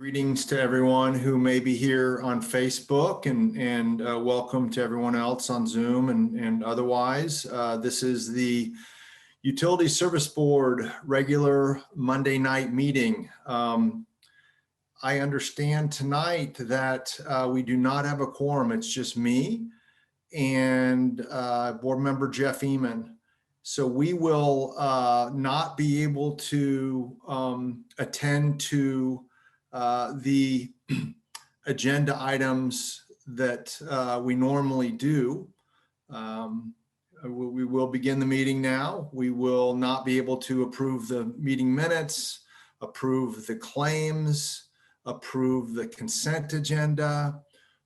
Greetings to everyone who may be here on Facebook and welcome to everyone else on Zoom and otherwise. This is the Utility Service Board regular Monday night meeting. I understand tonight that we do not have a quorum. It's just me and board member Jeff Eman. So we will not be able to attend to the agenda items that we normally do. We will begin the meeting now. We will not be able to approve the meeting minutes, approve the claims, approve the consent agenda,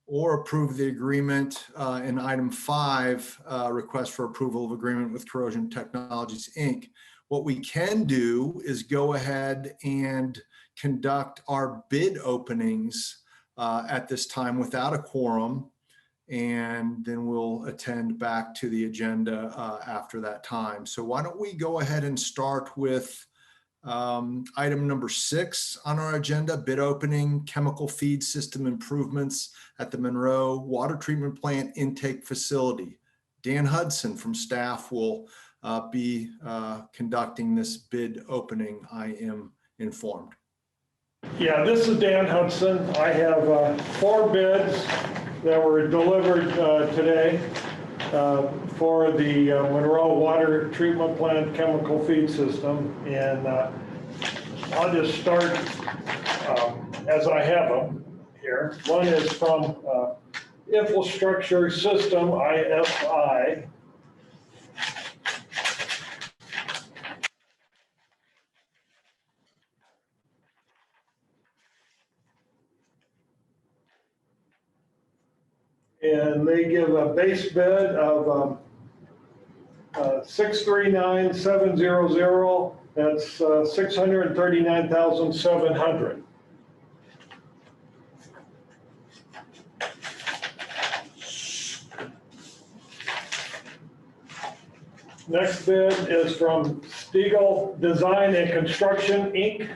or approve the agreement in item 5, request for approval of agreement with Corrosion Technologies, Inc. What we can do is go ahead and conduct our bid openings at this time without a quorum, and then we'll attend back to the agenda after that time. So why don't we go ahead and start with item number 6 on our agenda, bid opening, chemical feed system improvements at the Monroe Water Treatment Plant Intake Facility. Dan Hudson from staff will be conducting this bid opening, I am informed. Yeah, this is Dan Hudson. I have 4 bids that were delivered today for the Monroe Water Treatment Plant Chemical Feed System. And I'll just start as I have them here. One is from Infrastructure System, IFI. And they give a base bid of $639,700. That's $639,700. Next bid is from Stiegel Design and Construction, Inc.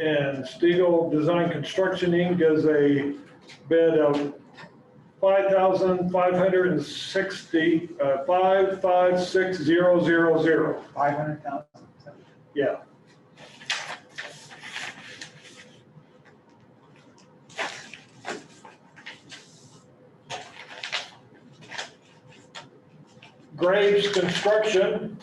And Stiegel Design Construction Inc. is a bid of $5,560, 556,000. 500,000. Yeah. Graves Construction.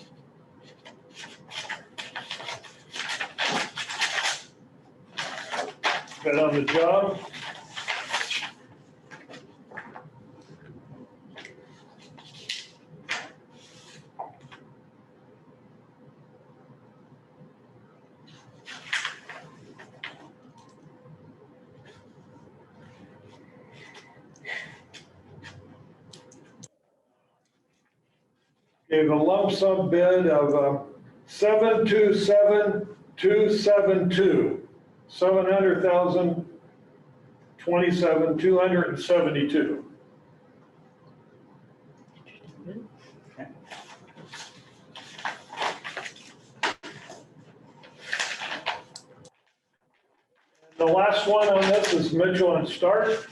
Been on the job. Gave a lump sum bid of $727,272. 700,000, 272. Okay. The last one on this is Mitchell and Stark.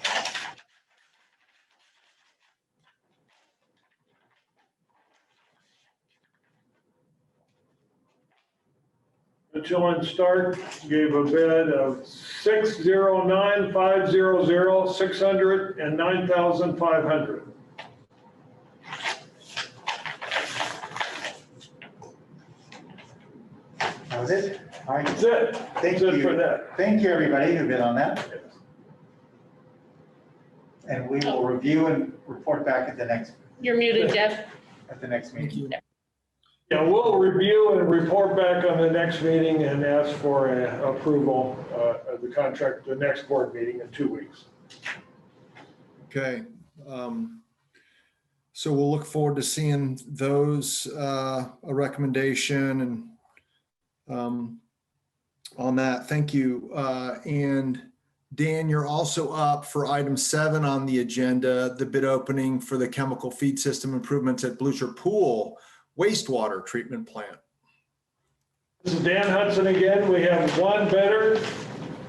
Mitchell and Stark gave a bid of $609,500, 609,500. That was it? All right. That's it. Thank That's it you. for that. Thank you, everybody who bid on that. And we will review and report back at the next You're muted, Jeff. meeting. Yeah, we'll review and report back on the next meeting and ask for approval of the contract, the next board meeting in 2 weeks. Okay. So we'll look forward to seeing those, a recommendation and on that. Thank you. And Dan, you're also up for item 7 on the agenda, the bid opening for the chemical feed system improvements at Blucher Pool wastewater treatment plant. This is Dan Hudson again. We have one bidder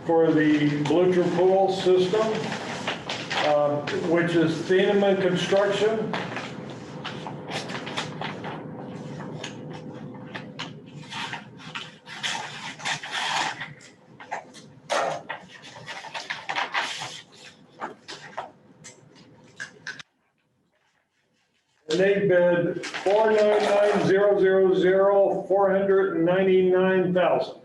for the Blucher Pool system, which is Thieneman Construction. And they bid $499,000, $499,000.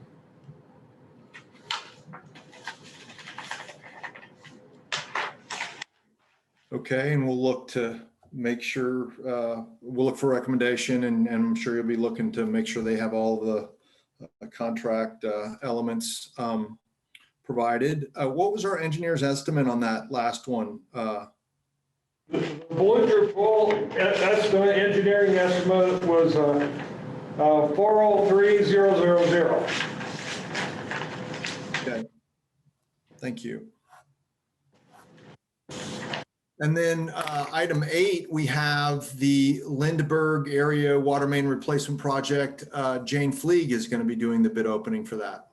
Okay, and we'll look to make sure, we'll look for recommendation, and I'm sure you'll be looking to make sure they have all the contract elements provided. What was our engineer's estimate on that last one? The Blucher Pool estimate, engineering estimate was 403,000. Okay, thank you. And then item 8, we have the Lindbergh area water main replacement project. Jane Fleeg is going to be doing the bid opening for that.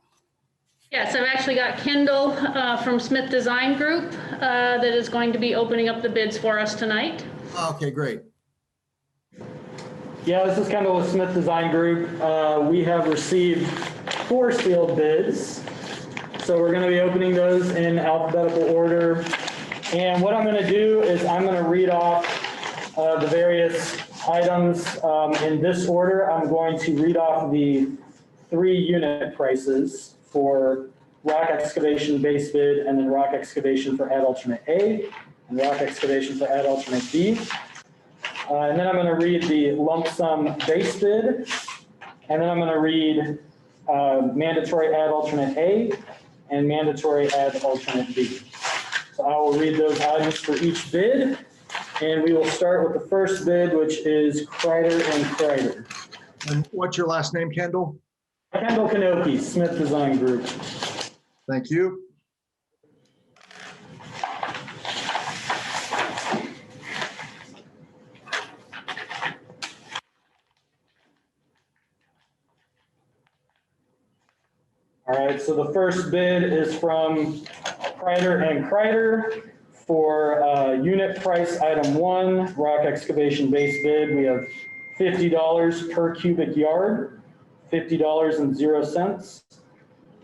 Yes, I've actually got Kendall from Smith Design Group that is going to be opening up the bids for us tonight. Okay, great. Yeah, this is Kendall with Smith Design Group. We have received 4 sealed bids. So we're going to be opening those in alphabetical order. And what I'm going to do is I'm going to read off the various items in this order. I'm going to read off the 3 unit prices for rock excavation base bid, and then rock excavation for add alternate A, and rock excavation for add alternate B. And then I'm going to read the lump sum base bid, and then I'm going to read mandatory add alternate A and mandatory add alternate B. So I will read those items for each bid, and we will start with the first bid, which is Kreider and Kreider. And what's your last name, Kendall? Kendall Kanoki, Smith Design Group. Thank you. All right, so the first bid is from Kreider and Kreider for unit price item 1, rock excavation base bid. We have $50 per cubic yard, $50.00.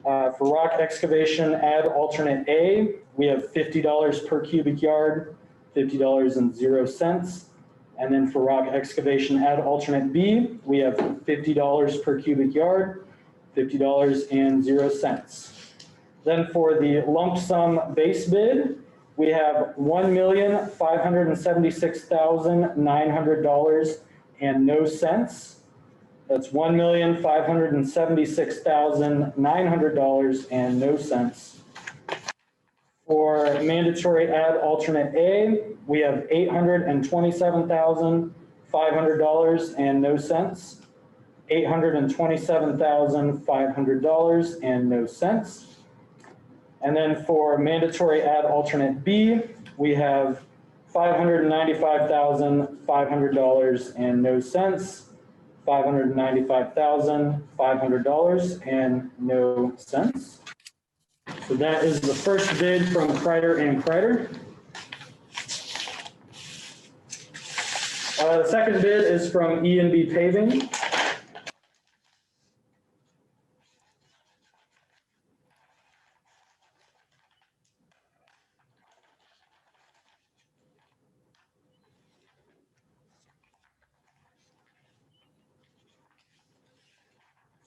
For rock excavation add alternate A, we have $50 per cubic yard, $50.00. And then for rock excavation add alternate B, we have $50 per cubic yard, $50.00. Then for the lump sum base bid, we have $1,576,900 and no cents. That's $1,576,900 and no cents. For mandatory add alternate A, we have $827,500 and no cents. $827,500 and no cents. And then for mandatory add alternate B, we have $595,500 and no cents. $595,500 and no cents. So that is the first bid from Kreider and Kreider. The second bid is from E&B Paving.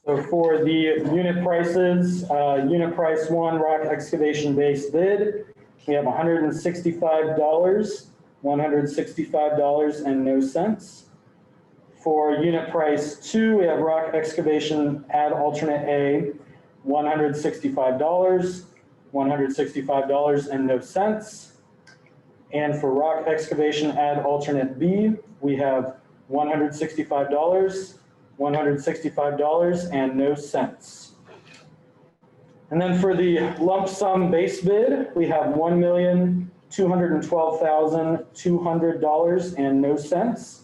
So for the unit prices, unit price 1, rock excavation base bid, we have $165, $165 and no cents. For unit price 2, we have rock excavation add alternate A, $165, $165 and no cents. And for rock excavation add alternate B, we have $165, $165 and no cents. And then for the lump sum base bid, we have $1,212,200 and no cents.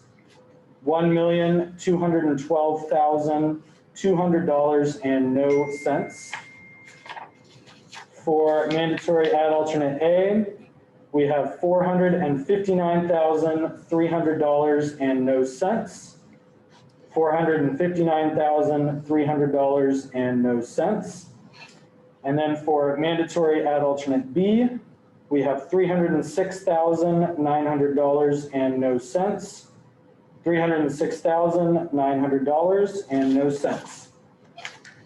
$1,212,200 and no cents. For mandatory add alternate A, we have $459,300 and no cents. $459,300 and no cents. And then for mandatory add alternate B, we have $306,900 and no cents. $306,900 and no cents.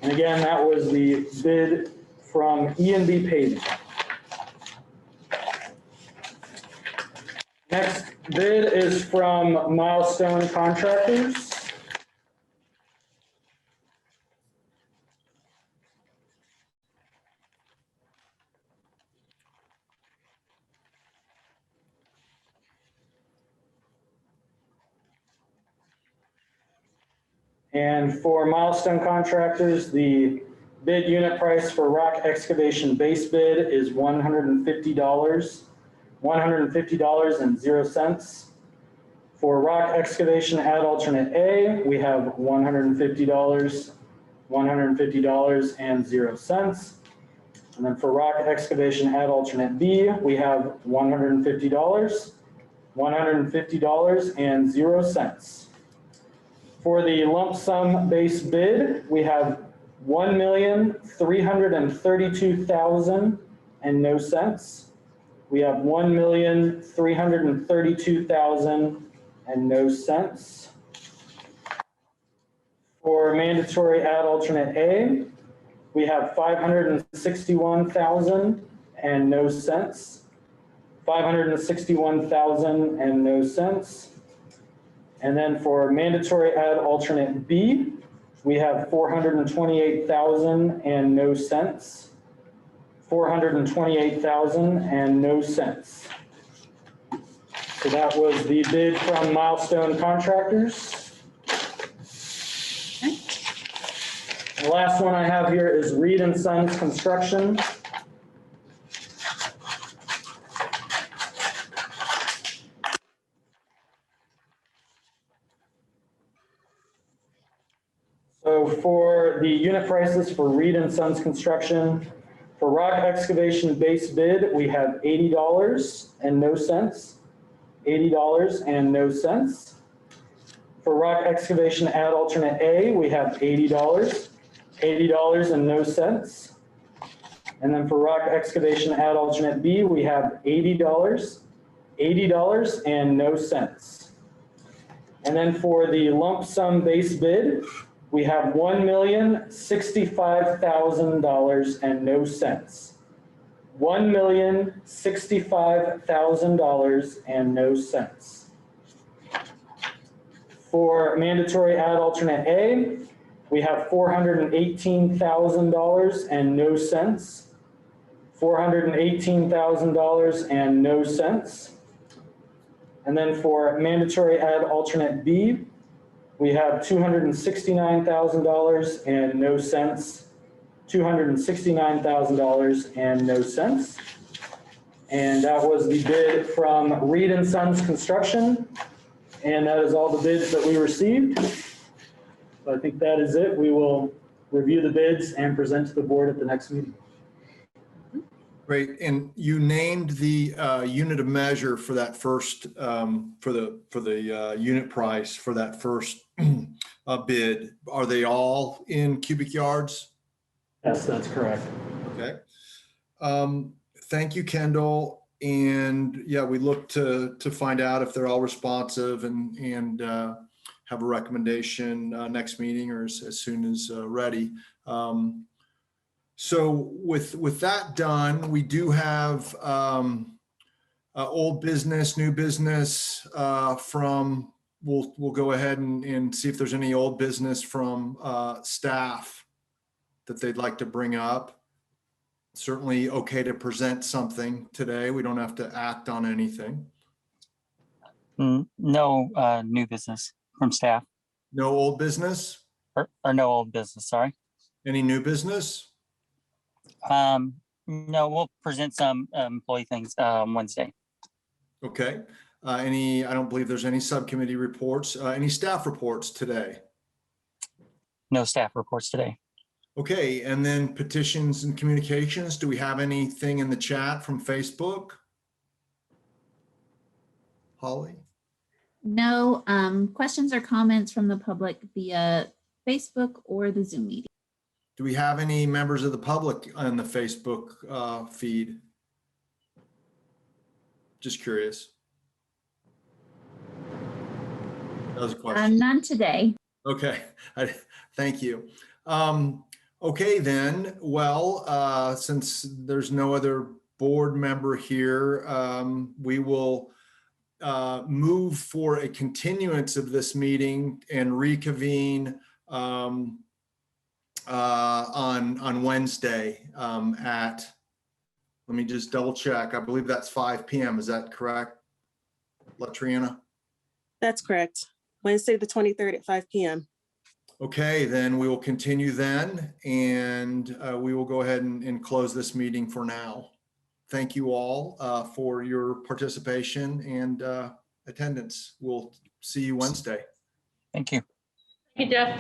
And again, that was the bid from E&B Paving. Next bid is from Milestone Contractors. And for Milestone Contractors, the bid unit price for rock excavation base bid is $150.00. For rock excavation add alternate A, we have $150.00. And then for rock excavation add alternate B, we have $150.00. For the lump sum base bid, we have $1,332,000 and no cents. We have $1,332,000 and no cents. For mandatory add alternate A, we have $561,000 and no cents. $561,000 and no cents. And then for mandatory add alternate B, we have $428,000 and no cents. $428,000 and no cents. So that was the bid from Milestone Contractors. The last one I have here is Reed and Sons Construction. So for the unit prices for Reed and Sons Construction, for rock excavation base bid, we have $80 and no cents. $80 and no cents. For rock excavation add alternate A, we have $80. $80 and no cents. And then for rock excavation add alternate B, we have $80. $80 and no cents. And then for the lump sum base bid, we have $1,065,000 and no cents. $1,065,000 and no cents. For mandatory add alternate A, we have $418,000 and no cents. $418,000 and no cents. And then for mandatory add alternate B, we have $269,000 and no cents. $269,000 and no cents. And that was the bid from Reed and Sons Construction. And that is all the bids that we received. So I think that is it. We will review the bids and present to the board at the next meeting. Great. And you named the unit of measure for that first, for the unit price for that first bid. Are they all in cubic yards? Yes, that's correct. Okay. Thank you, Kendall. And yeah, we look to find out if they're all responsive and have a recommendation next meeting or as soon as ready. So with that done, we do have old business, new business from, we'll go ahead and see if there's any old business from staff that they'd like to bring up. Certainly okay to present something today. We don't have to act on anything. No new business from staff. No old business? Or no old business, sorry. Any new business? No, we'll present some employee things Wednesday. Okay. I don't believe there's any subcommittee reports, any staff reports today. No staff reports today. Okay, and then petitions and communications. Do we have anything in the chat from Facebook? Holly? No questions or comments from the public via Facebook or the Zoom meeting. Do we have any members of the public on the Facebook feed? Just curious. That was a question. None today. Okay, thank you. Okay then, well, since there's no other board member here, we will move for a continuance of this meeting and reconvene on Wednesday at, let me just double check. I believe that's 5 p.m. Is that correct, Latriana? That's correct. Wednesday, the 23rd at 5 p.m. Okay, then we will continue then, and we will go ahead and close this meeting for now. Thank you all for your participation and attendance. We'll see you Wednesday. Thank you. Thank you, Jeff.